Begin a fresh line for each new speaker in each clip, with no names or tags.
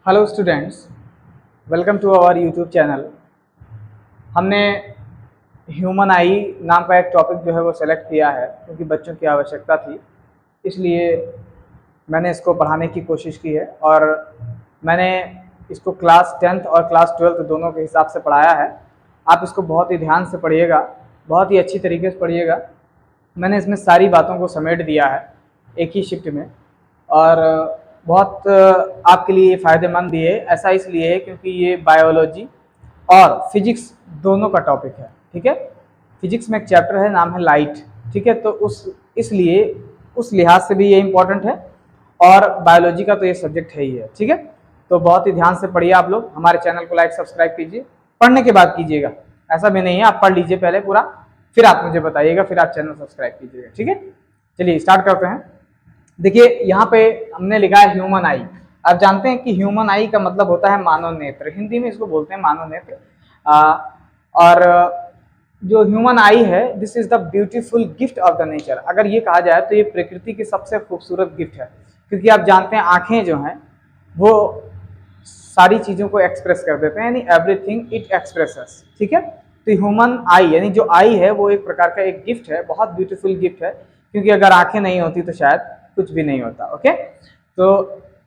Hello students, welcome to our YouTube channel. हमने human eye नाम का एक टॉपिक जो है वो सेलेक्ट किया है क्योंकि बच्चों की आवश्यकता थी, इसलिए मैंने इसको पढ़ाने की कोशिश की है और मैंने इसको क्लास 10th और क्लास 12th दोनों के हिसाब से पढ़ाया है। आप इसको बहुत ही ध्यान से पढ़िएगा, बहुत ही अच्छी तरीके से पढ़िएगा। मैंने इसमें सारी बातों को समेट दिया है एक ही शिफ्ट में और बहुत आपके लिए फ़ायदेमंद भी है। ऐसा इसलिए है क्योंकि ये बायोलॉजी और फिजिक्स दोनों का टॉपिक है। ठीक है, फिजिक्स में एक चैप्टर है, नाम है लाइट। ठीक है, तो इसलिए उस लिहाज से भी ये इम्पोर्टेंट है और बायोलॉजी का तो ये सब्जेक्ट है ही है। ठीक है, तो बहुत ही ध्यान से पढ़िए आप लोग। हमारे चैनल को लाइक सब्सक्राइब कीजिए, पढ़ने के बाद कीजिएगा, ऐसा भी नहीं है। आप पढ़ लीजिए पहले पूरा, फिर आप मुझे बताइएगा, फिर आप चैनल सब्सक्राइब कीजिएगा। ठीक है, चलिए स्टार्ट करते हैं। देखिए यहाँ पे हमने लिखा है ह्यूमन आई। आप जानते हैं कि ह्यूमन आई का मतलब होता है मानव नेत्र, हिंदी में इसको बोलते हैं मानव नेत्र। और जो ह्यूमन आई है, this is the beautiful gift of the nature. अगर ये कहा जाए तो ये प्रकृति की सबसे खूबसूरत गिफ्ट है, क्योंकि आप जानते हैं आंखें जो हैं वो सारी चीज़ों को एक्सप्रेस कर देते हैं, यानी एवरीथिंग इट एक्सप्रेसेस। ठीक है, तो ह्यूमन आई यानी जो आई है वो एक प्रकार का एक गिफ्ट है, बहुत ब्यूटीफुल गिफ्ट है, क्योंकि अगर आंखें नहीं होती तो शायद कुछ भी नहीं होता। ओके, तो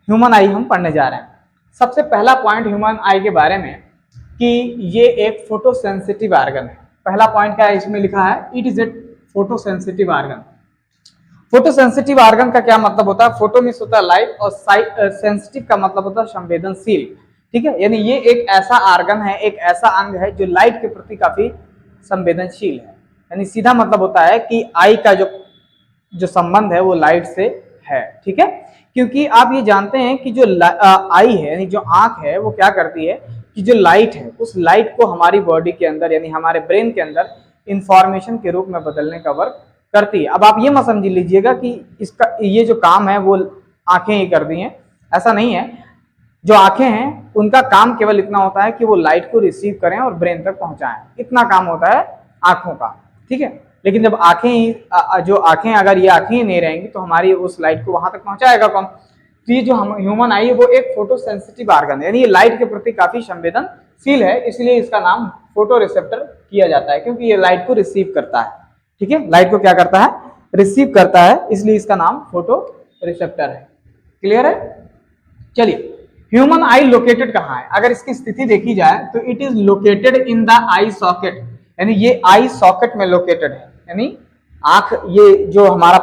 ह्यूमन आई हम पढ़ने जा रहे हैं। सबसे पहला पॉइंट ह्यूमन आई के बारे में कि ये एक फोटोसेंसिटिव ऑर्गन है। पहला पॉइंट क्या है इसमें लिखा है, it is a photosensitive organ. Photosensitive organ का क्या मतलब होता है? फोटो मींस होता है लाइट और सेंसिटिव का मतलब होता है संवेदनशील। ठीक है, यानी ये एक ऐसा ऑर्गन है, एक ऐसा अंग है जो लाइट के प्रति काफी संवेदनशील है। यानी सीधा मतलब होता है कि आई का जो संबंध है वो लाइट से है। ठीक है, क्योंकि आप ये जानते हैं कि जो आई है यानी जो आंख है वो क्या करती है कि जो लाइट है उस लाइट को हमारी बॉडी के अंदर यानी हमारे ब्रेन के अंदर इंफॉर्मेशन के रूप में बदलने का वर्क करती है। अब आप ये मत समझ लीजिएगा कि इसका ये जो काम है वो आंखें ही कर दी हैं, ऐसा नहीं है। जो आंखें हैं उनका काम केवल इतना होता है कि वो लाइट को रिसीव करें और ब्रेन तक पहुंचाएं, इतना काम होता है आंखों का। ठीक है, लेकिन जब आंखें ही अगर ये आंखें ही नहीं रहेंगी तो हमारी उस लाइट को वहां तक पहुंचाएगा कौन? तो ये जो हम ह्यूमन आई है वो एक फोटो सेंसिटिव ऑर्गन है, यानी ये लाइट के प्रति काफी संवेदनशील है, इसलिए इसका नाम फोटो रिसेप्टर किया जाता है, क्योंकि ये लाइट को रिसीव करता है। ठीक है, लाइट को क्या करता है? रिसीव करता है, इसलिए इसका नाम फोटो रिसेप्टर है। क्लियर है? चलिए, ह्यूमन आई लोकेटेड कहाँ है? अगर इसकी स्थिति देखी जाए तो it is located in the eye socket, यानी ये आई सॉकेट में लोकेटेड है। यानी आंख, ये जो हमारा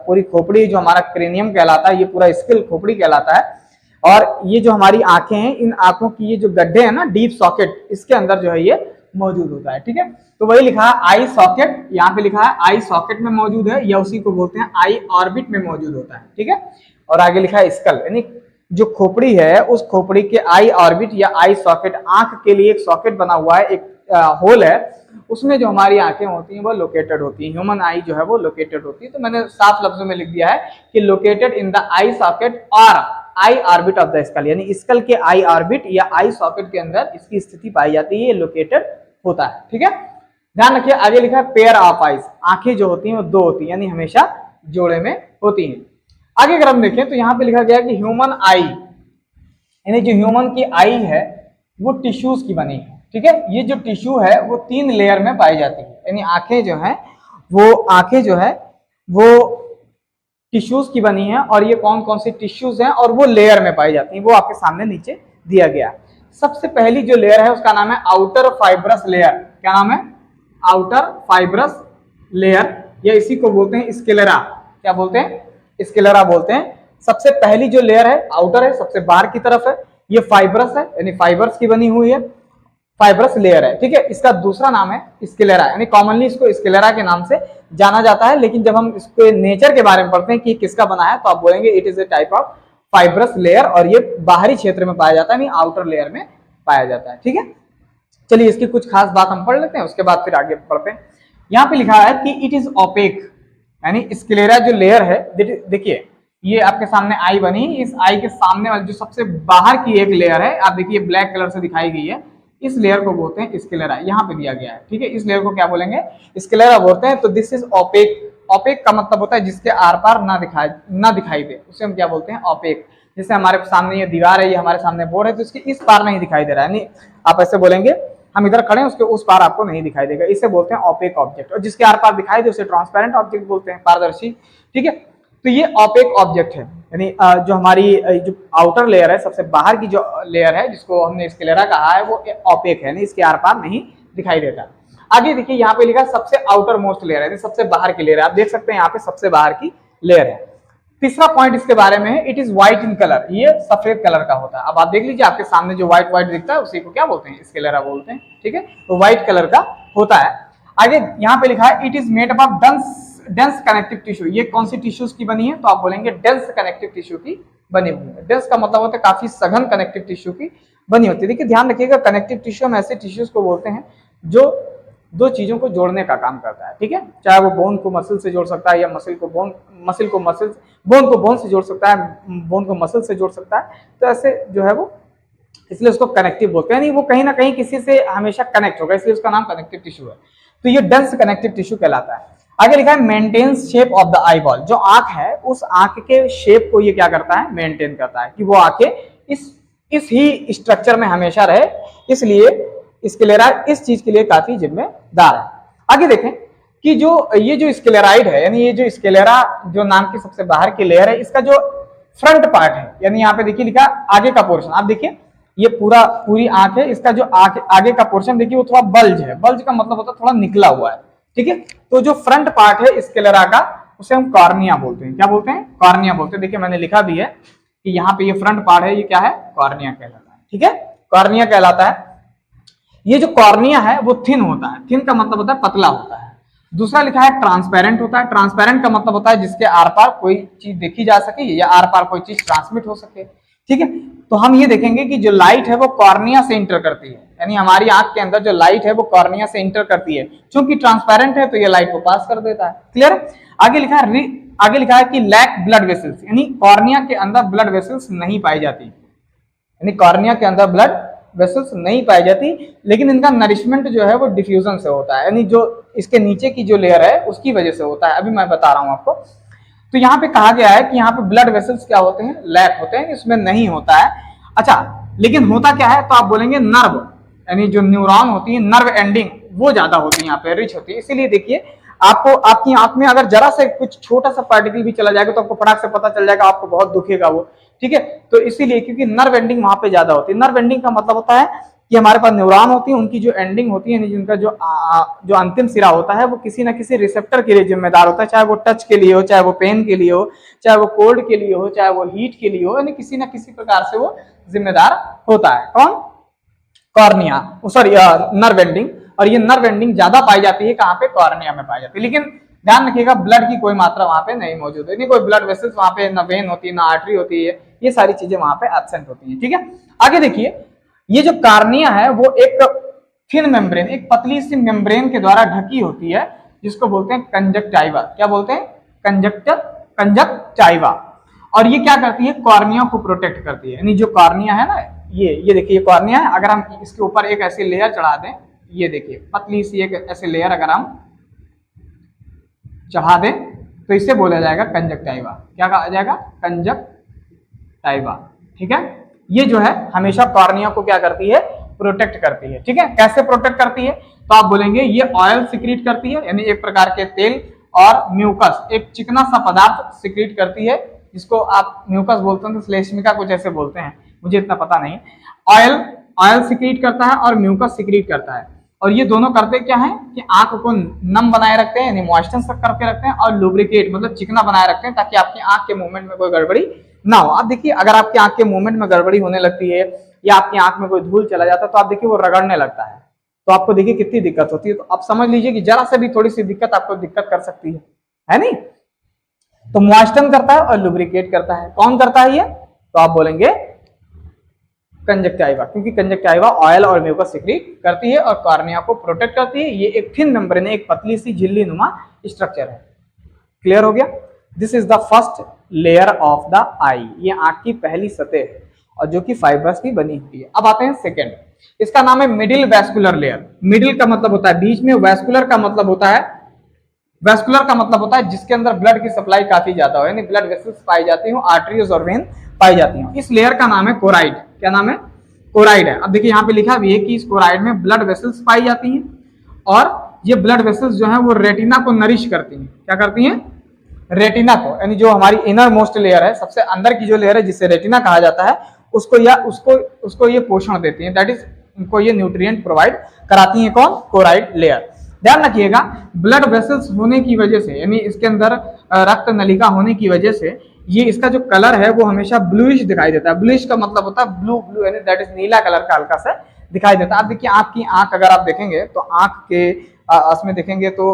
पूरी खोपड़ी जो हमारा क्रेनियम कहलाता है, ये पूरा स्किल खोपड़ी कहलाता है, और ये जो हमारी आंखें हैं, इन आंखों की ये जो गड्ढे हैं ना, डीप सॉकेट, इसके अंदर जो है ये मौजूद होता है। ठीक है, तो वही लिखा है आई सॉकेट, यहाँ पे लिखा है आई सॉकेट में मौजूद है, या उसी को बोलते हैं आई ऑर्बिट में मौजूद होता है। ठीक है, और आगे लिखा है स्कल, यानी जो खोपड़ी है उस खोपड़ी के आई ऑर्बिट या आई सॉकेट, आंख के लिए एक सॉकेट बना हुआ है, एक होल है, उसमें जो हमारी आंखें होती हैं वो लोकेटेड होती हैं। ह्यूमन आई जो है वो लोकेटेड होती है। तो मैंने साफ लफ्जों में लिख दिया है कि located in the eye socket और eye orbit of the skull, यानी स्कल के आई ऑर्बिट या आई सॉकेट के अंदर इसकी स्थिति पाई जाती है, ये लोकेटेड होता है। ठीक है, ध्यान रखिए। आगे लिखा है पेयर ऑफ आईज, आंखें जो होती हैं वो दो होती हैं, यानी हमेशा जोड़े में होती हैं। आगे अगर हम देखें तो यहाँ पे लिखा गया कि ह्यूमन आई, यानी जो ह्यूमन की आई है वो टिश्यूज की बनी है। ठीक है, ये जो टिश्यू है वो 3 लेयर में पाई जाती है, यानी आंखें जो है वो टिश्यूज की बनी है, और ये कौन कौन सी टिश्यूज हैं और वो लेयर में पाई जाती हैं, वो आपके सामने नीचे दिया गया। सबसे पहली जो लेयर है उसका नाम है आउटर फाइब्रस लेयर। क्या नाम है? आउटर फाइब्रस लेयर, या इसी को बोलते हैं स्क्लेरा। क्या बोलते हैं? स्क्लेरा बोलते हैं। सबसे पहली जो लेयर है आउटर है, सबसे बाहर की तरफ है, ये फाइब्रस है, यानी फाइबर्स की बनी हुई है, फाइब्रस लेयर है। ठीक है, इसका दूसरा नाम है स्क्लेरा, यानी कॉमनली इसको स्क्लेरा के नाम से जाना जाता है, लेकिन जब हम इसके नेचर के बारे में पढ़ते हैं कि किसका बना है तो आप बोलेंगे it is a type of fibrous layer, और ये बाहरी क्षेत्र में पाया जाता है, यानी आउटर लेयर में पाया जाता है। ठीक है, चलिए इसकी कुछ खास बात हम पढ़ लेते हैं, उसके बाद फिर आगे पढ़ते हैं। यहाँ पे लिखा है कि इट इज ओपेक, यानी स्क्लेरा जो लेयर है, देखिए ये आपके सामने आई बनी, इस आई के सामने वाली जो सबसे बाहर की एक लेयर है, आप देखिए ब्लैक कलर से दिखाई गई है, इस लेयर को बोलते हैं स्क्लेरा, यहाँ पे दिया गया है। ठीक है, इस लेयर को क्या बोलेंगे? स्क्लेरा बोलते हैं। तो दिस इज ओपेक। ओपेक का मतलब होता है जिसके आर पार ना दिखाई दे, उसे हम क्या बोलते हैं? ओपेक। जैसे हमारे सामने ये दीवार है, ये हमारे सामने बोर्ड है, तो इसके इस पार नहीं दिखाई दे रहा है, नहीं आप ऐसे बोलेंगे हम इधर खड़े हैं, उसके उस पार आपको नहीं दिखाई देगा, इसे बोलते हैं ऑपेक ऑब्जेक्ट। और जिसके आर पार दिखाई दे उसे ट्रांसपेरेंट ऑब्जेक्ट बोलते हैं, पारदर्शी। ठीक है, तो ये ऑपेक ऑब्जेक्ट है, यानी जो हमारी जो आउटर लेयर है, सबसे बाहर की जो लेयर है जिसको हमने स्क्लेरा कहा है, वो ऑपेक है, इसके आर पार नहीं दिखाई देता। आगे देखिए यहाँ पे लिखा सबसे आउटर मोस्ट लेयर है, सबसे बाहर की लेयर है, आप देख सकते हैं यहाँ पे सबसे बाहर की लेयर है। तीसरा पॉइंट इसके बारे में है, it is white in colour, ये सफेद कलर का होता है। अब आप देख लीजिए आपके सामने जो व्हाइट व्हाइट दिखता है उसी को क्या बोलते हैं, स्क्लेरा बोलते हैं। ठीक है, तो व्हाइट कलर का होता है। आगे यहाँ पे लिखा है it is made up of dense connective tissue, ये कौन सी टिश्यूज की बनी है, तो आप बोलेंगे डेंस कनेक्टिव टिश्यू की बनी हुई है। डेंस का मतलब होता है काफी सघन कनेक्टिव टिश्यू की बनी होती है। देखिए ध्यान रखिएगा, कनेक्टिव टिश्यू हम ऐसे टिश्यूज को बोलते हैं जो दो चीजों को जोड़ने का काम करता है। ठीक है, चाहे वो बोन को मसल से जोड़ सकता है, या बोन को बोन से जोड़ सकता है, बोन को मसल से जोड़ सकता है, तो ऐसे जो है वो, इसलिए उसको कनेक्टिव बोलते हैं, यानी वो कहीं ना कहीं किसी से हमेशा कनेक्ट होगा, इसलिए उसका नाम कनेक्टिव टिश्यू है। तो ये डेंस कनेक्टिव टिश्यू कहलाता है। आगे लिखा है maintains shape of the eyeball, जो आंख है उस आंख के शेप को ये क्या करता है, मेंटेन करता है, कि वो आंखें इस ही स्ट्रक्चर में हमेशा रहे, इसलिए स्क्लेरा इस चीज के लिए काफी जिम्मेदार है। आगे देखें कि जो ये जो स्क्लेराइड है, यानी ये जो स्क्लेरा जो नाम की सबसे बाहर की लेयर है, इसका जो फ्रंट पार्ट है, यानी यहाँ पे देखिए लिखा आगे का पोर्शन, आप देखिए ये पूरी आंख है, इसका जो आगे का पोर्शन देखिए वो थोड़ा बल्ज है, बल्ज का मतलब होता है थोड़ा निकला हुआ है। ठीक है, तो जो फ्रंट पार्ट है स्क्लेरा का उसे हम कॉर्निया बोलते हैं। क्या बोलते हैं, कॉर्निया बोलते हैं। देखिए मैंने लिखा भी है कि यहाँ पे ये फ्रंट पार्ट है, ये क्या है, कॉर्निया कहलाता है। ठीक है, कॉर्निया कहलाता है। ये जो कॉर्निया है वो थिन होता है, थिन का मतलब होता है पतला होता है। दूसरा लिखा है ट्रांसपेरेंट होता है, ट्रांसपेरेंट का मतलब होता है जिसके आर पार कोई चीज देखी जा सके या आर पार कोई चीज ट्रांसमिट हो सके। ठीक है, तो हम ये देखेंगे कि जो लाइट है वो कॉर्निया से इंटर करती है, यानी हमारी आंख के अंदर जो लाइट है वो कॉर्निया से इंटर करती है, क्योंकि ट्रांसपेरेंट है तो ये लाइट को पास कर देता है। क्लियर। आगे लिखा है कि लैक ब्लड वेसल्स, यानी कॉर्निया के अंदर ब्लड वेसल्स नहीं पाई जाती, यानी कॉर्निया के अंदर ब्लड वेसल्स नहीं पाई जाती, लेकिन इनका नरिशमेंट जो है वो डिफ्यूजन से होता है, यानी जो इसके नीचे की जो लेयर है उसकी वजह से होता है। अभी मैं बता रहा हूं आपको। तो यहाँ पे कहा गया है कि यहाँ पे ब्लड वेसल्स क्या होते हैं, लैक होते हैं, इसमें नहीं होता है। अच्छा, लेकिन होता क्या है, तो आप बोलेंगे नर्व, यानी जो न्यूरॉन होती है, नर्व एंडिंग वो ज्यादा होती है, यहाँ पे रिच होती है। इसीलिए देखिए आपको आपकी आंख में अगर जरा से कुछ छोटा सा पार्टिकल भी चला जाएगा तो आपको फटाक से पता चल जाएगा, आपको बहुत दुखेगा वो। ठीक है, तो इसीलिए क्योंकि नर्व एंडिंग वहां पे ज्यादा होती है। नर्व एंडिंग का मतलब होता है कि हमारे पास न्यूरॉन होती है, उनकी जो एंडिंग होती है, जिनका जो अंतिम सिरा होता है वो किसी ना किसी रिसेप्टर के लिए जिम्मेदार होता है, चाहे वो टच के लिए हो, चाहे वो पेन के लिए हो, चाहे वो कोल्ड के लिए हो, चाहे वो हीट के लिए हो, यानी किसी ना किसी प्रकार से वो जिम्मेदार होता है। कौन, कॉर्निया, सॉरी नर्व एंडिंग। और ये नर्व एंडिंग ज्यादा पाई जाती है कहाँ पे, कॉर्निया में पाई जाती है। लेकिन ध्यान रखिएगा ब्लड की कोई मात्रा वहां पे नहीं मौजूद है, नहीं कोई ब्लड वेसल्स वहां पे, ना वेन होती है, ना आर्टरी होती है, ये सारी चीजें वहां पे एब्सेंट होती हैं। ठीक है, आगे देखिए ये जो कॉर्निया है वो एक थिन मेम्ब्रेन, एक पतली सी मेम्ब्रेन के द्वारा ढकी होती है, जिसको बोलते हैं कंजक्टाइवा। क्या बोलते हैं, कंजक्टाइवा। और ये क्या करती है, कॉर्निया को प्रोटेक्ट करती है, यानी जो कॉर्निया है ना, ये देखिए ये कॉर्निया है, अगर हम इसके ऊपर एक ऐसी लेयर चढ़ा दें, ये देखिए पतली सी एक ऐसी लेयर अगर हम चढ़ा दें तो इसे बोला जाएगा कंजक्टाइवा। क्या कहा जाएगा, कंजक्टाइवा। ठीक है, ये जो है हमेशा कॉर्निया को क्या करती है, प्रोटेक्ट करती है। ठीक है, कैसे प्रोटेक्ट करती है, तो आप बोलेंगे ये ऑयल सिक्रीट करती है, यानी एक प्रकार के तेल, और म्यूकस एक चिकना सा पदार्थ सिक्रीट करती है, जिसको आप म्यूकस बोलते हैं, तो श्लेष्मिका कुछ ऐसे बोलते हैं, मुझे इतना पता नहीं। ऑयल सिक्रीट करता है और म्यूकस सिक्रीट करता है, और ये दोनों करते क्या है कि आंख को नम बनाए रखते हैं, यानी मॉइस्चर करके रखते हैं, और लुब्रिकेट मतलब चिकना बनाए रखते हैं, ताकि आपकी आंख के मूवमेंट में कोई गड़बड़ी ना हो। अब देखिए अगर आपकी आंख के मूवमेंट में गड़बड़ी होने लगती है, या आपकी आंख में कोई धूल चला जाता है, तो आप देखिए वो रगड़ने लगता है, तो आपको देखिए कितनी दिक्कत होती है। तो आप समझ लीजिए कि जरा से भी थोड़ी सी दिक्कत आपको दिक्कत कर सकती है नहीं। तो मॉइस्चर करता है और लुब्रिकेट करता है। कौन करता है ये, तो आप बोलेंगे कंजक्टाइवा, क्योंकि कंजक्टाइवा ऑयल और म्यूकस सिक्रीट करती है और कॉर्निया को प्रोटेक्ट करती है। ये एक थिन मेम्ब्रेन है, एक पतली सी झिल्ली नुमा स्ट्रक्चर है। क्लियर हो गया। This is the first layer of the eye, ये आंख की पहली सतह है, और जो कि फाइबर्स की बनी हुई है। अब आते हैं सेकेंड, इसका नाम है मिडिल वैस्कुलर लेयर। मिडिल का मतलब होता है बीच में, वैस्कुलर का मतलब होता है वेस्कुलर का मतलब होता है जिसके अंदर ब्लड की सप्लाई काफी ज्यादा हो, यानी ब्लड वेसल्स पाई जाती हो, आर्टरीज और वेन पाई जाती हो। इस लेयर का नाम है कोराइड। क्या नाम है? कोराइड है। अब देखिए यहाँ पे लिखा भी है कि इस कोराइड में ब्लड वेसल्स पाई जाती हैं और ये ब्लड वेसल्स जो है वो रेटिना को नरिश करती हैं। क्या करती हैं? रेटिना को, यानी जो हमारी इनर मोस्ट लेयर है, सबसे अंदर की जो लेयर है जिसे रेटिना कहा जाता है, उसको ये पोषण देती है। दैट इज उनको ये न्यूट्रिएंट प्रोवाइड कराती है। कौन? Choroid layer. ध्यान रखिएगा, ब्लड वेसल्स होने की वजह से, यानी इसके अंदर रक्त नलिका होने की वजह से ये इसका जो कलर है वो हमेशा ब्लूइश दिखाई देता है। ब्लूइश का मतलब होता है ब्लू ब्लू, यानी दैट इज नीला कलर का हल्का सा दिखाई देता है। आप देखिए आपकी आंख अगर आप देखेंगे तो आंख के उसमें देखेंगे तो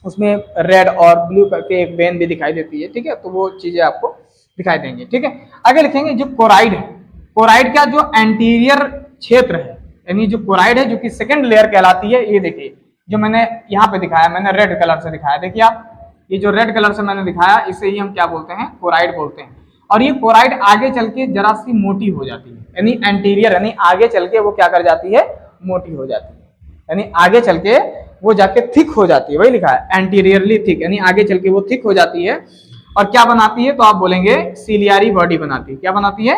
उसमें रेड और ब्लू करके एक वेन भी दिखाई देती है। ठीक है, तो वो चीजें आपको दिखाई देंगी। ठीक है, आगे लिखेंगे जो कोराइड है, कोराइड का जो एंटीरियर क्षेत्र है, यानी जो कोराइड है जो कि सेकंड लेयर कहलाती है, ये देखिए जो मैंने यहाँ पे दिखाया, मैंने रेड कलर से दिखाया। देखिए आप, ये जो रेड कलर से मैंने दिखाया इसे ही हम क्या बोलते हैं? कोराइड बोलते हैं। और ये कोराइड आगे चल के जरा सी मोटी हो जाती है, यानी एंटीरियर, यानी आगे चल के वो क्या कर जाती है? मोटी हो जाती है, यानी आगे चल के वो जाके थिक हो जाती है। वही लिखा है एंटीरियरली थिक, यानी आगे चल के वो थिक हो जाती है। और क्या बनाती है? तो आप बोलेंगे सिलियारी बॉडी बनाती है। क्या बनाती है?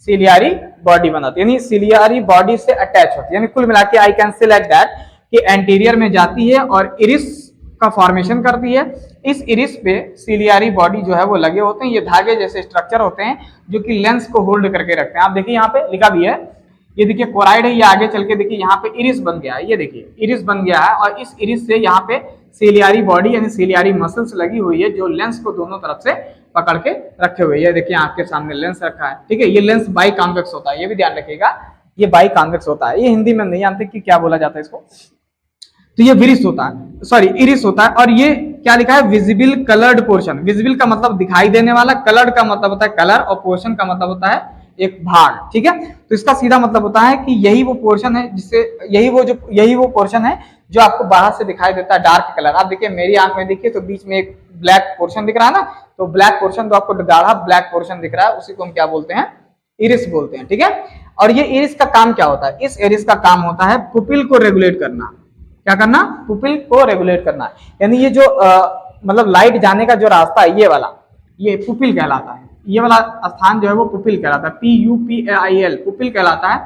सिलियारी बॉडी बनाती है, यानी सिलियारी बॉडी से अटैच होती है। यानी कुल मिला के I can say like that कि एंटीरियर में जाती है और इरिस का फॉर्मेशन करती है। इस इरिस पे सिलियारी बॉडी जो है वो लगे होते हैं। ये धागे जैसे स्ट्रक्चर होते हैं जो कि लेंस को होल्ड करके रखते हैं। आप देखिए यहाँ पे लिखा भी है, ये देखिए कोराइड है, ये आगे चल के देखिए यहाँ पे इरिस बन गया है। ये देखिए इरिस बन गया है और इस इरिस से यहाँ पे सिलियारी बॉडी यानी सिलियारी मसल्स लगी हुई है जो लेंस को दोनों तरफ से पकड़ के रखे हुए। ये देखिए आपके सामने लेंस रखा है। ठीक है, ये लेंस बाई कॉन्वेक्स होता है, ये भी ध्यान रखिएगा, ये बाई कॉन्वेक्स होता है। ये हिंदी में नहीं जानते कि क्या बोला जाता है इसको। तो ये विरिस होता है, सॉरी इरिस होता है। और ये क्या लिखा है? Visible coloured portion. विजिबल का मतलब दिखाई देने वाला, कलर्ड का मतलब होता है कलर, और पोर्शन का मतलब होता है एक भाग। ठीक है, तो इसका सीधा मतलब होता है कि यही वो पोर्शन है जिससे यही वो पोर्शन है जो आपको बाहर से दिखाई देता है डार्क कलर। आप देखिए मेरी आंख में देखिए तो बीच में एक ब्लैक पोर्शन दिख रहा है ना, तो ब्लैक पोर्शन तो आपको गाढ़ा ब्लैक पोर्शन दिख रहा है, उसी को हम क्या बोलते हैं? इरिस बोलते हैं। ठीक है, और ये इरिस का काम क्या होता है? इस इरिस का काम होता है पुपिल को रेगुलेट करना। क्या करना? पुपिल को रेगुलेट करना, यानी ये जो मतलब लाइट जाने का जो रास्ता है ये वाला, ये पुपिल कहलाता है। ये वाला स्थान जो है वो पुपिल कहलाता है, PUPIL, पुपिल कहलाता है।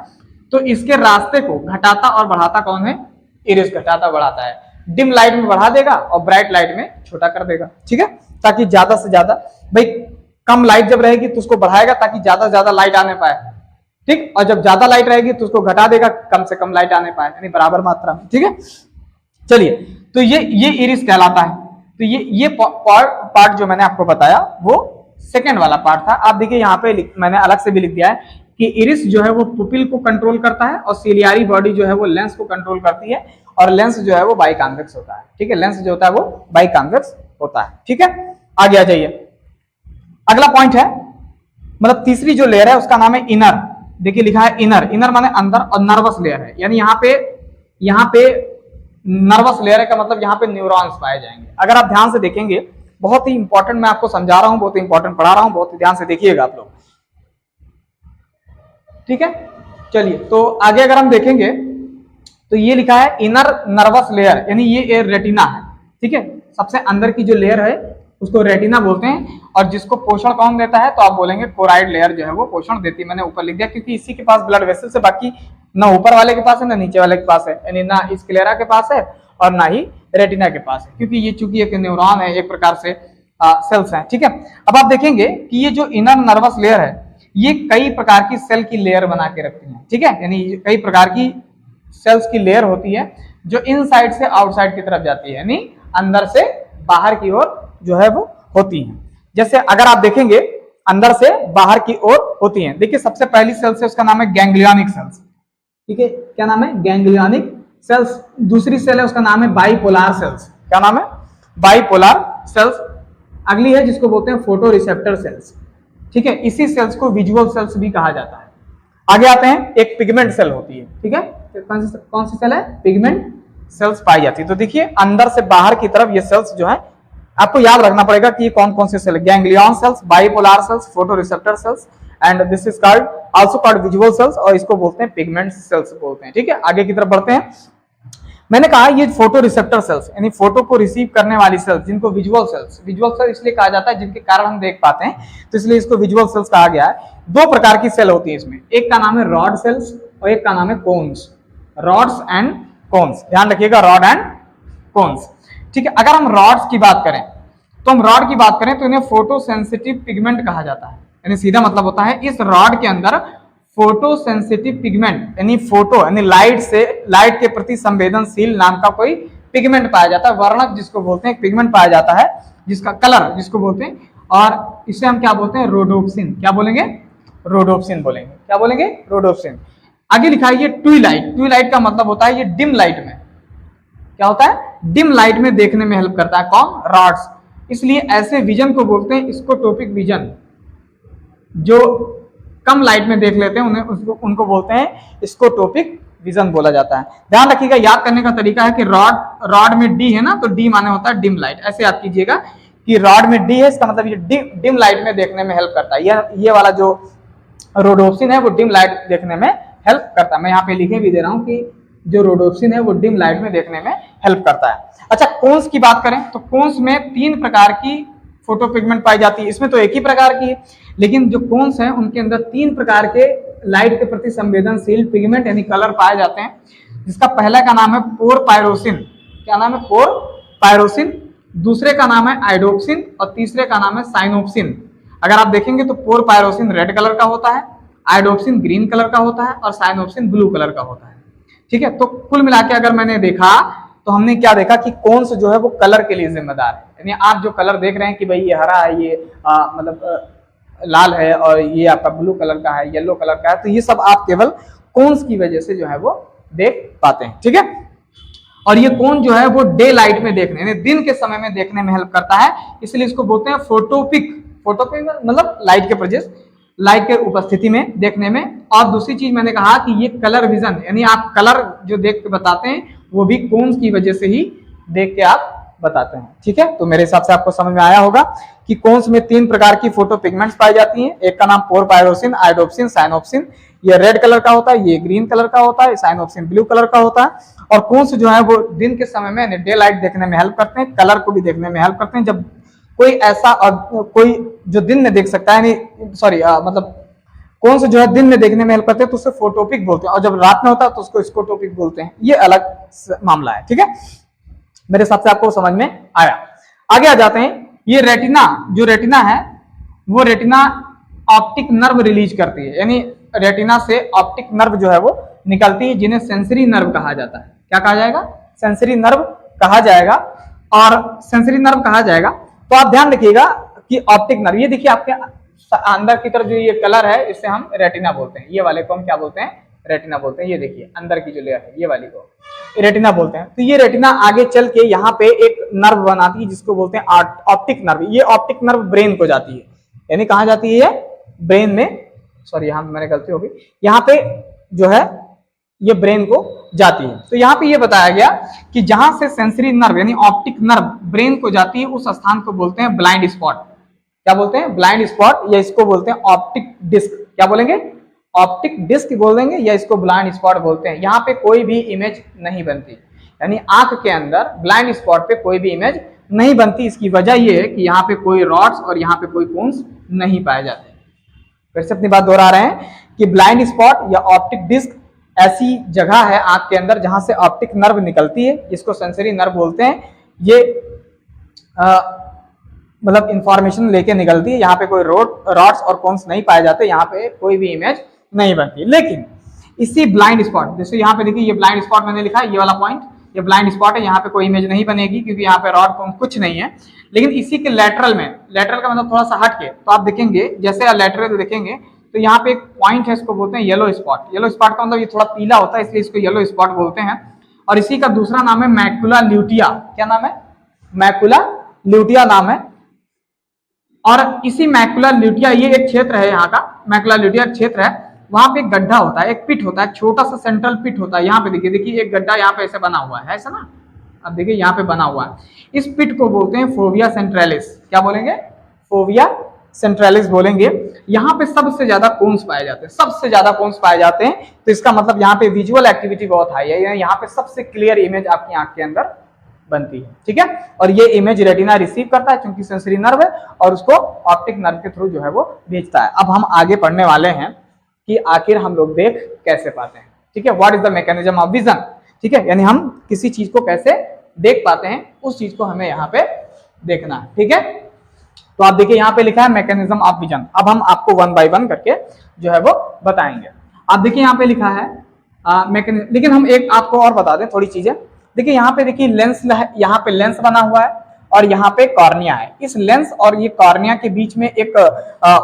तो इसके रास्ते को घटाता और बढ़ाता कौन है? इरिस घटाता बढ़ाता है। डिम लाइट में बढ़ा देगा और ब्राइट लाइट में छोटा कर देगा। ठीक है, ताकि ज्यादा से ज्यादा, भाई कम लाइट जब रहेगी तो उसको बढ़ाएगा ताकि ज्यादा से ज्यादा लाइट आने पाए। ठीक, और जब ज्यादा लाइट रहेगी तो उसको घटा देगा कम से कम लाइट आने पाए, यानी बराबर मात्रा में। ठीक है, चलिए, तो ये इरिस कहलाता है। तो ये पार्ट जो मैंने आपको बताया वो सेकंड वाला पार्ट था। आप देखिए यहाँ पे मैंने अलग से भी लिख दिया है कि इरिस जो है वो पुपिल को कंट्रोल करता है और सिलियारी बॉडी जो है वो लेंस को कंट्रोल करती है, और लेंस जो है वो बाई कॉन्वेक्स होता है। ठीक है, लेंस जो होता है वो बाई कॉन्वेक्स होता है। ठीक है, आगे आ जाइए। अगला पॉइंट है, मतलब तीसरी जो लेयर है उसका नाम है इनर। देखिए लिखा है इनर, इनर माने अंदर, और नर्वस लेयर है, यानी यहाँ पे नर्वस लेयर का मतलब यहाँ पे न्यूरॉन्स पाए जाएंगे। अगर आप ध्यान से देखेंगे, बहुत ही इंपॉर्टेंट मैं आपको समझा रहा हूं, बहुत ही इंपॉर्टेंट पढ़ा रहा हूं, बहुत ही ध्यान से देखिएगा आप लोग। ठीक है, चलिए, तो आगे अगर हम देखेंगे तो ये लिखा है इनर नर्वस लेयर, यानी ये रेटिना है। ठीक है, सबसे अंदर की जो लेयर है उसको रेटिना बोलते हैं, और जिसको पोषण कौन देता है? तो आप बोलेंगे कोराइड लेयर जो है वो पोषण देती है। मैंने ऊपर लिख दिया क्योंकि इसी के पास ब्लड वेसल से, बाकी ना ऊपर वाले के पास है ना नीचे वाले के पास है, यानी ना स्क्लेरा के पास है और ना ही रेटिना के पास है, क्योंकि ये चूंकि एक न्यूरॉन है, एक प्रकार से सेल्स हैं। ठीक है, अब आप देखेंगे कि ये जो इनर नर्वस लेयर है ये कई प्रकार की सेल की लेयर बना के रखती है। ठीक है, यानी कई प्रकार की सेल्स की लेयर होती है जो इनसाइड से आउटसाइड की तरफ जाती है, यानी अंदर से बाहर की ओर जो है वो होती हैं। जैसे अगर आप देखेंगे अंदर से बाहर की ओर होती हैं। देखिए सबसे पहली सेल्स है उसका नाम है गैंग्लियनिक सेल्स। ठीक है, क्या नाम है? Ganglionic sales. दूसरी सेल है उसका नाम है बाइपोलर सेल्स। क्या नाम है? Bipolar cells. अगली है जिसको बोलते हैं फोटो रिसेप्टर सेल्स। ठीक है, इसी सेल्स को विजुअल सेल्स भी कहा जाता है। आगे आते हैं, एक पिगमेंट सेल होती है। ठीक है, कौन सी सेल है? पिगमेंट सेल्स पाई जाती है। तो देखिए अंदर से बाहर की तरफ ये सेल्स जो है आपको याद रखना पड़ेगा कि ये कौन कौन से सेल है। Ganglion cells, bipolar cells, photoreceptor cells, and this is called also called visual cells, और इसको बोलते हैं पिगमेंट सेल्स बोलते हैं। ठीक है, आगे की तरफ बढ़ते हैं। मैंने कहा ये फोटो रिसेप्टर सेल्स यानी फोटो को रिसीव करने वाली सेल्स, जिनको विजुअल सेल्स इसलिए कहा जाता है जिनके कारण हम देख पाते हैं, तो इसलिए इसको विजुअल सेल्स कहा गया है। दो प्रकार की सेल होती है इसमें, एक का नाम है रॉड सेल्स और एक का नाम है कोन्स, रॉड्स एंड कोन्स, ध्यान रखिएगा, रॉड एंड कोन्स। ठीक है, अगर हम रॉड्स की बात करें तो हम रॉड की बात करें तो इन्हें फोटो सेंसिटिव पिगमेंट कहा जाता है, यानी सीधा मतलब होता है इस रॉड के अंदर फोटो सेंसिटिव पिगमेंट यानी फोटो यानी लाइट के प्रति संवेदनशील नाम का कोई पिगमेंट पाया जाता है, वर्णक जिसको बोलते हैं, पिगमेंट पाया जाता है जिसका कलर जिसको बोलते हैं, और इसे हम क्या बोलते हैं, रोडोप्सिन। क्या बोलेंगे, रोडोप्सिन बोलेंगे। क्या बोलेंगे, रोडोप्सिन। आगे लिखा है ये ट्विलाइट, ट्विलाइट का मतलब होता है ये डिम लाइट में, क्या होता है, डिम लाइट में देखने में हेल्प करता है, कौन, रॉड्स। इसलिए ऐसे विजन को बोलते हैं स्कोटोपिक विजन, जो कम लाइट में देख लेते हैं उनको बोलते हैं स्कोटोपिक विजन बोला जाता है। ध्यान रखिएगा, याद करने का तरीका है कि रॉड में डी है ना, तो डी माने होता है डिम लाइट, ऐसे याद कीजिएगा कि रॉड में डी है, इसका मतलब ये डिम लाइट में देखने में हेल्प करता है। ये वाला जो रोडोप्सिन है वो डिम लाइट देखने में हेल्प करता है। मैं यहाँ पे लिखे भी दे रहा हूँ कि जो रोडोप्सिन है वो डिम लाइट में देखने में हेल्प करता है। अच्छा, कोन्स की बात करें तो कोन्स में 3 प्रकार की फोटो पिगमेंट पाई जाती है, इसमें तो एक ही प्रकार की है, लेकिन जो कोन्स हैं उनके अंदर 3 प्रकार के लाइट के प्रति संवेदनशील पिगमेंट यानी कलर पाए जाते हैं, जिसका पहला का नाम है पोरपायरोसिन। क्या नाम है, पोरपायरोसिन। दूसरे का नाम है आइडोप्सिन और तीसरे का नाम है साइनोप्सिन। अगर आप देखेंगे तो पोरपायरोसिन रेड कलर का होता है, आइडोप्सिन ग्रीन कलर का होता है और साइनोप्सिन ब्लू कलर का होता है। ठीक है, तो कुल मिला के अगर मैंने देखा तो हमने क्या देखा कि कोन्स जो है वो कलर के लिए जिम्मेदार है, यानी आप जो कलर देख रहे हैं कि भाई ये हरा है, ये मतलब लाल है और ये आपका ब्लू कलर का है, येलो कलर का है, तो ये सब आप केवल कोन्स की वजह से जो है वो देख पाते हैं। ठीक है, और ये कोन जो है वो डे लाइट में देखने यानी दिन के समय में देखने में हेल्प करता है, इसलिए इसको बोलते हैं फोटोपिक। फोटोपिक मतलब लाइट के प्रेजेंस, लाइट के उपस्थिति में देखने में। और दूसरी चीज मैंने कहा कि ये कलर विजन यानी आप कलर जो देख के बताते हैं वो भी कोन्स की वजह से ही देख के आप बताते हैं। ठीक है, तो मेरे हिसाब से आपको समझ में आया होगा कि कोन्स में 3 प्रकार की फोटो पिगमेंट्स पाई जाती हैं। एक का नाम पोरपायरोसिन, आइडोप्सिन, साइनोप्सिन। ये रेड कलर का होता है, ये ग्रीन कलर का होता है, साइनोप्सिन ब्लू कलर का होता है। और कोन्स जो है वो दिन के समय में डे लाइट देखने में हेल्प करते हैं, कलर को भी देखने में हेल्प करते हैं। जब कोई ऐसा कोई जो दिन में देख सकता है, मतलब कौन से जो है दिन में देखने में हेल्प करते हैं तो उससे फोटोपिक बोलते हैं, और जब रात में होता है तो उसको स्कोटोपिक बोलते हैं। ये अलग मामला है। ठीक है, मेरे हिसाब से आपको समझ में आया। आगे आ जाते हैं, ये रेटिना, जो रेटिना है वो रेटिना ऑप्टिक नर्व रिलीज करती है, यानी रेटिना से ऑप्टिक नर्व जो है वो निकलती है, जिन्हें सेंसरी नर्व कहा जाता है। क्या कहा जाएगा, सेंसरी नर्व कहा जाएगा। और सेंसरी नर्व कहा जाएगा तो आप ध्यान रखिएगा कि ऑप्टिक नर्व, ये देखिए आपके अंदर की तरफ जो ये कलर है इसे हम रेटिना बोलते हैं, ये वाले को हम क्या बोलते हैं, रेटिना बोलते हैं। ये देखिए अंदर की जो लेयर है ये वाली को रेटिना बोलते हैं। तो ये रेटिना आगे चल के यहाँ पे एक नर्व बनाती है जिसको बोलते हैं ऑप्टिक नर्व। ये ऑप्टिक नर्व ब्रेन को जाती है, यानी कहाँ जाती है, ब्रेन में, सॉरी यहाँ मैंने गलती हो गई, यहाँ पे जो है ये ब्रेन को जाती है। तो यहाँ पे ये बताया गया कि जहां से सेंसरी नर्व यानी ऑप्टिक नर्व ब्रेन को जाती है उस स्थान को बोलते हैं ब्लाइंड स्पॉट। क्या बोलते हैं, ब्लाइंड स्पॉट, या इसको बोलते हैं ऑप्टिक डिस्क। क्या बोलेंगे, ऑप्टिक डिस्क बोल देंगे, या इसको ब्लाइंड स्पॉट बोलते हैं। यहाँ पे कोई भी इमेज नहीं बनती, यानी आंख के अंदर ब्लाइंड स्पॉट पे कोई भी इमेज नहीं बनती। इसकी वजह यह है कि यहाँ पे कोई रॉड्स और यहाँ पे कोई कोन्स नहीं पाए जाते। फिर से अपनी बात दोहरा रहे हैं कि ब्लाइंड स्पॉट या ऑप्टिक डिस्क ऐसी जगह है आंख के अंदर जहां से ऑप्टिक नर्व निकलती है, जिसको सेंसरी नर्व बोलते हैं। ये मतलब इंफॉर्मेशन लेके निकलती है। यहाँ पे कोई रॉड्स और कोन्स नहीं पाए जाते, यहाँ पे कोई भी इमेज नहीं बनती। लेकिन इसी ब्लाइंड स्पॉट, जैसे यहाँ पे देखिए ये ब्लाइंड स्पॉट मैंने लिखा है, ये वाला पॉइंट, ये ब्लाइंड स्पॉट है, यहाँ पे कोई इमेज नहीं बनेगी क्योंकि यहाँ पे रॉड कोन कुछ नहीं है। लेकिन इसी के लेटरल में, लेटरल का मतलब थोड़ा सा हट के, तो आप देखेंगे जैसे लेटरल देखेंगे तो यहाँ पे एक पॉइंट है, इसको बोलते हैं येलो स्पॉट। येलो स्पॉट का मतलब ये थोड़ा पीला होता है, इसलिए इसको येलो स्पॉट बोलते हैं। और इसी का दूसरा नाम है मैकुला ल्यूटिया। क्या नाम है, मैकुला ल्यूटिया नाम है। और इसी मैकुला ल्यूटिया, ये एक क्षेत्र है यहाँ का, मैकुला ल्यूटिया क्षेत्र है, वहां पे एक गड्ढा होता है, एक पिट होता है, छोटा सा सेंट्रल पिट होता है। यहाँ पे देखिए एक गड्ढा यहाँ पे ऐसे बना हुआ है, ऐसा ना, अब देखिए यहाँ पे बना हुआ है। इस पिट को बोलते हैं फोविया सेंट्रलिस। क्या बोलेंगे, फोविया सेंट्रलिस बोलेंगे। यहाँ पे सबसे ज्यादा कोन्स पाए जाते हैं, सबसे ज्यादा कोन्स पाए जाते हैं। तो इसका मतलब यहाँ पे विजुअल एक्टिविटी बहुत हाई है, यहाँ पे सबसे क्लियर इमेज आपकी आंख के अंदर बनती है, ठीक है। और ये इमेज रेटिना रिसीव करता है क्योंकि सेंसरी नर्व है, और उसको ऑप्टिक नर्व के थ्रू जो है वो भेजता है। अब हम आगे पढ़ने वाले हैं कि आखिर हम लोग देख कैसे पाते हैं, ठीक है। What is the mechanism of vision, ठीक है, यानी हम किसी चीज को कैसे देख पाते हैं, उस चीज को हमें यहाँ पे देखना है, ठीक है। तो आप देखिए यहाँ पे लिखा है मैकेनिज्म ऑफ विजन। अब हम आपको वन बाय वन करके जो है वो बताएंगे। आप देखिए यहाँ पे लिखा है मैकेनिज्म, लेकिन हम एक आपको और बता दें थोड़ी चीजें। देखिए यहाँ पे देखिए लेंस, यहाँ पे लेंस बना हुआ है और यहाँ पे कॉर्निया है। इस लेंस और ये कॉर्निया के बीच में एक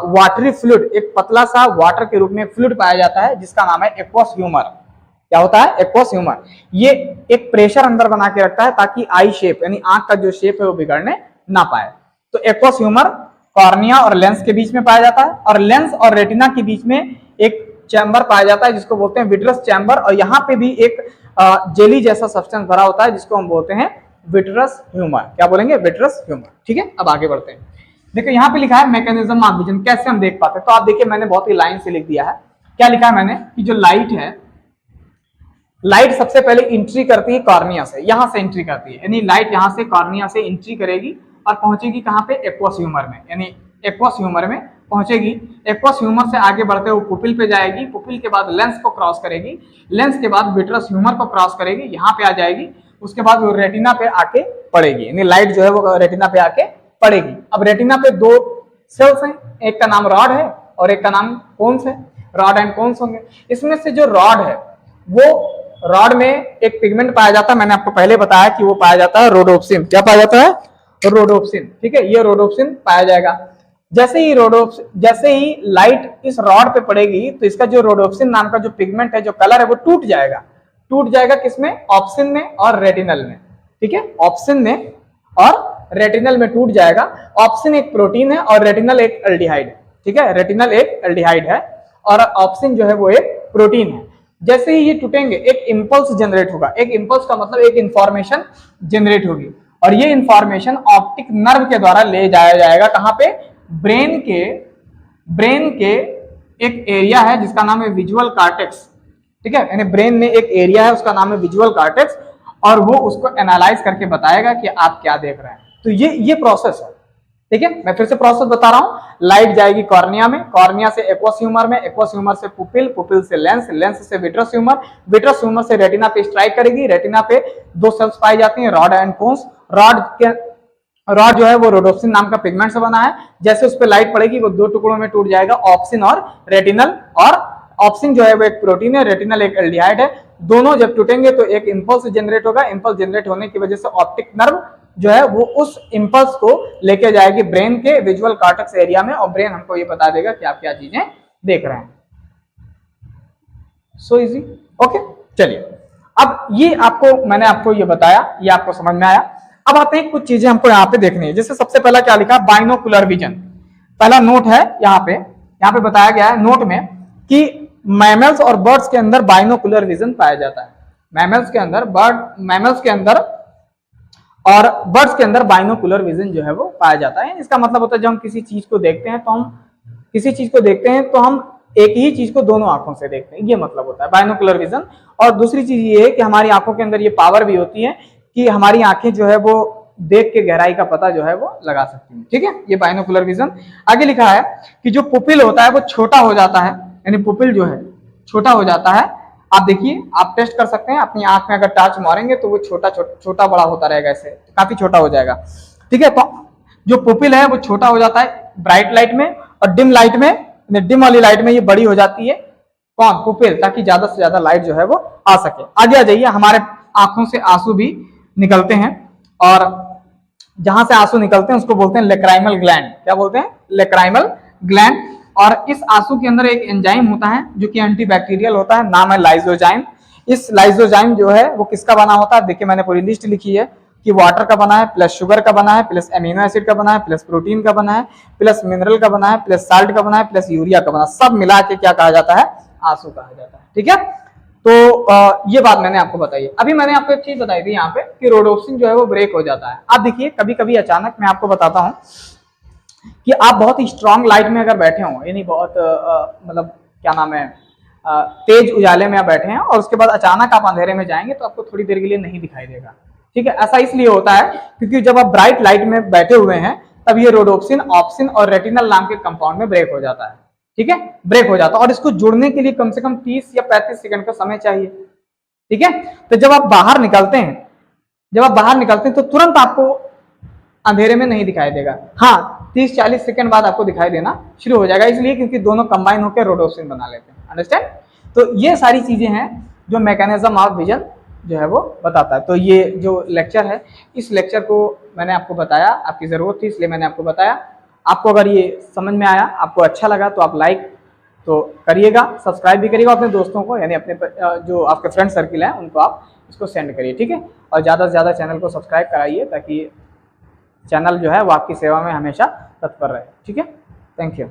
वाटरी फ्लूइड, एक पतला सा वाटर के रूप में फ्लूइड पाया जाता है जिसका नाम है एक्वस ह्यूमर। क्या होता है? Aqueous humour. ये एक प्रेशर अंदर बना के रखता है ताकि आई शेप यानी आंख का जो शेप है वो बिगड़ने ना पाए। तो एक्वस ह्यूमर कॉर्निया और लेंस के बीच में पाया जाता है, और लेंस और रेटिना के बीच में एक चैम्बर पाया जाता है जिसको बोलते हैं विट्रस चैम्बर, और यहाँ पे भी एक जेली जैसा सब्सटेंस भरा होता है जिसको हम बोलते हैं विट्रस ह्यूमर। क्या बोलेंगे? विट्रस ह्यूमर, ठीक है। अब आगे बढ़ते हैं। देखो यहाँ पे लिखा है मैकेनिज्म ऑफ विजन, कैसे हम देख पाते हैं। तो आप देखिए मैंने बहुत ही लाइन से लिख दिया है। क्या लिखा है मैंने कि जो लाइट है, लाइट सबसे पहले एंट्री करती है कॉर्निया से, यहां से एंट्री करती है, यानी लाइट यहां से कॉर्निया से एंट्री करेगी और पहुंचेगी कहां पे? एक्वस ह्यूमर में, यानी एक्वस ह्यूमर में पहुंचेगी। एक्वस ह्यूमर से आगे बढ़ते हुए पुपिल पे जाएगी, पुपिल के बाद लेंस को क्रॉस करेगी, लेंस के बाद विट्रस ह्यूमर को क्रॉस करेगी, यहाँ पे आ जाएगी, उसके बाद वो रेटिना पे आके पड़ेगी, यानी लाइट जो है वो रेटिना पे आके पड़ेगी। अब रेटिना पे दो सेल्स हैं, एक का नाम रॉड है और एक का नाम कोन्स है, रॉड एंड कोन्स होंगे। इसमें से जो रॉड है वो, रॉड में एक पिगमेंट पाया जाता है, मैंने आपको पहले बताया कि वो पाया जाता है रोडोप्सिन। क्या पाया जाता है? रोडोप्सिन, ठीक है। ये रोडोप्सिन पाया जाएगा। जैसे ही लाइट इस रॉड पे पड़ेगी तो इसका जो रोडोप्सिन नाम का जो पिगमेंट है, जो कलर है, वो टूट जाएगा किसमें? ऑप्सिन में और रेटिनल में, ठीक है। ऑप्सिन में और रेटिनल में टूट जाएगा। ऑप्सिन एक प्रोटीन है और रेटिनल एक एल्डिहाइड है, ठीक है। रेटिनल एक एल्डिहाइड है और ऑप्सिन जो है वो एक प्रोटीन है। जैसे ही ये टूटेंगे एक इंपल्स जनरेट होगा। एक इंपल्स का मतलब एक इंफॉर्मेशन जनरेट होगी, और ये इंफॉर्मेशन ऑप्टिक नर्व के द्वारा ले जाया जाएगा कहां पे? ब्रेन के एक एरिया है जिसका नाम है विजुअल कॉर्टेक्स, ठीक है। यानी ब्रेन में एक एरिया है उसका नाम है विजुअल कॉर्टेक्स, और वो उसको एनालाइज करके बताएगा कि आप क्या देख रहे हैं। तो ये प्रोसेस है, ठीक है। मैं फिर से प्रोसेस बता रहा हूं। लाइट जाएगी कॉर्निया में, कॉर्निया से एक्वस ह्यूमर में, एक्वस ह्यूमर से पुपिल, पुपिल से लेंस, लेंस से विट्रस ह्यूमर, विट्रस ह्यूमर से रेटिना पे स्ट्राइक करेगी। रेटिना पे दो सेल्स पाई जाती हैं, रॉड एंड कोन्स। रॉड जो है वो रोडोप्सिन नाम का पिगमेंट से बना है। जैसे उस पर लाइट पड़ेगी वो दो टुकड़ों में टूट जाएगा, ऑप्सिन और रेटिनल। और ऑप्सिन जो है वो एक प्रोटीन है, रेटिनल एक एल्डिहाइड है। दोनों जब टूटेंगे तो एक इंपल्स जनरेट होगा। इंपल्स जनरेट होने की वजह से ऑप्टिक नर्व जो है वो उस इंपल्स को लेके जाएगी ब्रेन के विजुअल कॉर्टेक्स एरिया में, और ब्रेन हमको ये बता देगा कि आप क्या चीजें देख रहे हैं। So easy, okay. चलिए, अब ये मैंने आपको ये बताया, ये आपको समझ में आया। अब आते हैं कुछ चीजें हमको यहाँ पे देखनी है। जैसे सबसे पहला क्या लिखा? Binocular vision. पहला नोट है यहाँ पे बताया गया है नोट में कि मैमल्स और बर्ड्स के अंदर बाइनोकुलर विजन पाया जाता है। मैमल्स के अंदर और बर्ड्स के अंदर बाइनोकुलर विजन जो है वो पाया जाता है। इसका मतलब होता है जब हम किसी चीज को देखते हैं तो हम एक ही चीज को दोनों आंखों से देखते हैं, ये मतलब होता है बाइनोकुलर विजन। और दूसरी चीज ये है कि हमारी आंखों के अंदर ये पावर भी होती है कि हमारी आंखें जो है वो देख के गहराई का पता जो है वो लगा सकती हैं, ठीक है। ये बाइनोकुलर विजन। आगे लिखा है कि जो पुपिल होता है वो छोटा हो जाता है, यानी पुपिल जो है छोटा हो जाता है। आप देखिए, आप टेस्ट कर सकते हैं, अपनी आंख में अगर टॉर्च मारेंगे तो वो छोटा बड़ा होता रहेगा, ऐसे काफी छोटा हो जाएगा, ठीक है। तो जो पुपिल है वो छोटा हो जाता है ब्राइट लाइट में, और डिम लाइट में, डिम वाली लाइट में ये बड़ी हो जाती है। कौन? पुपिल, ताकि ज्यादा से ज्यादा लाइट जो है वो आ सके। आगे आ जाइए। हमारे आंखों से आंसू भी निकलते हैं, और जहां से आंसू निकलते हैं उसको बोलते हैं लेक्राइमल ग्लैंड। क्या बोलते हैं? Lacrimal gland. और इस आंसू के अंदर एक एंजाइम होता है जो कि एंटीबैक्टीरियल होता है, नाम है लाइसोजाइम। इस लाइसोजाइम जो है वो किसका बना होता है? देखिए मैंने पूरी लिस्ट लिखी है कि वाटर का बना है, प्लस शुगर का बना है, प्लस अमीनो एसिड का बना है, प्लस प्रोटीन का बना है, प्लस मिनरल का बना है, प्लस साल्ट का बना है, प्लस यूरिया का बना है। सब मिला के क्या कहा जाता है? आंसू कहा जाता है, ठीक है। तो ये बात मैंने आपको बताई। अभी मैंने आपको एक चीज बताई थी यहाँ पे कि रोडोप्सिन जो है वो ब्रेक हो जाता है। आप देखिए कभी कभी अचानक, मैं आपको बताता हूँ, कि आप बहुत ही स्ट्रांग लाइट में अगर बैठे हों, यानी बहुत मतलब क्या नाम है, तेज उजाले में आप बैठे हैं और उसके बाद अचानक आप अंधेरे में जाएंगे तो आपको थोड़ी देर के लिए नहीं दिखाई देगा। ठीक है, ऐसा इसलिए होता है क्योंकि जब आप ब्राइट लाइट में बैठे हुए हैं तब ये रोडोप्सिन, ऑप्सिन और रेटिनल नाम के कंपाउंड में ब्रेक हो जाता है। ठीक है, ब्रेक हो जाता है और इसको जुड़ने के लिए कम से कम 30 या 35 सेकंड का समय चाहिए। ठीक है, तो जब आप बाहर निकलते हैं तो तुरंत आपको अंधेरे में नहीं दिखाई देगा। हाँ, 30-40 सेकंड बाद आपको दिखाई देना शुरू हो जाएगा, इसलिए क्योंकि दोनों कंबाइन होकर रोडोप्सिन बना लेते हैं। अंडरस्टैंड? तो ये सारी चीजें हैं जो मैकेनिज्म ऑफ विजन जो है वो बताता है। तो ये जो लेक्चर है, इस लेक्चर को मैंने आपको बताया, आपकी जरूरत थी इसलिए मैंने आपको बताया। आपको अगर ये समझ में आया, आपको अच्छा लगा तो आप लाइक तो करिएगा, सब्सक्राइब भी करिएगा अपने दोस्तों को, यानी अपने जो आपके फ्रेंड सर्किल हैं उनको आप इसको सेंड करिए। ठीक है, और ज़्यादा से ज़्यादा चैनल को सब्सक्राइब कराइए ताकि चैनल जो है वो आपकी सेवा में हमेशा तत्पर रहे। ठीक है, थैंक यू।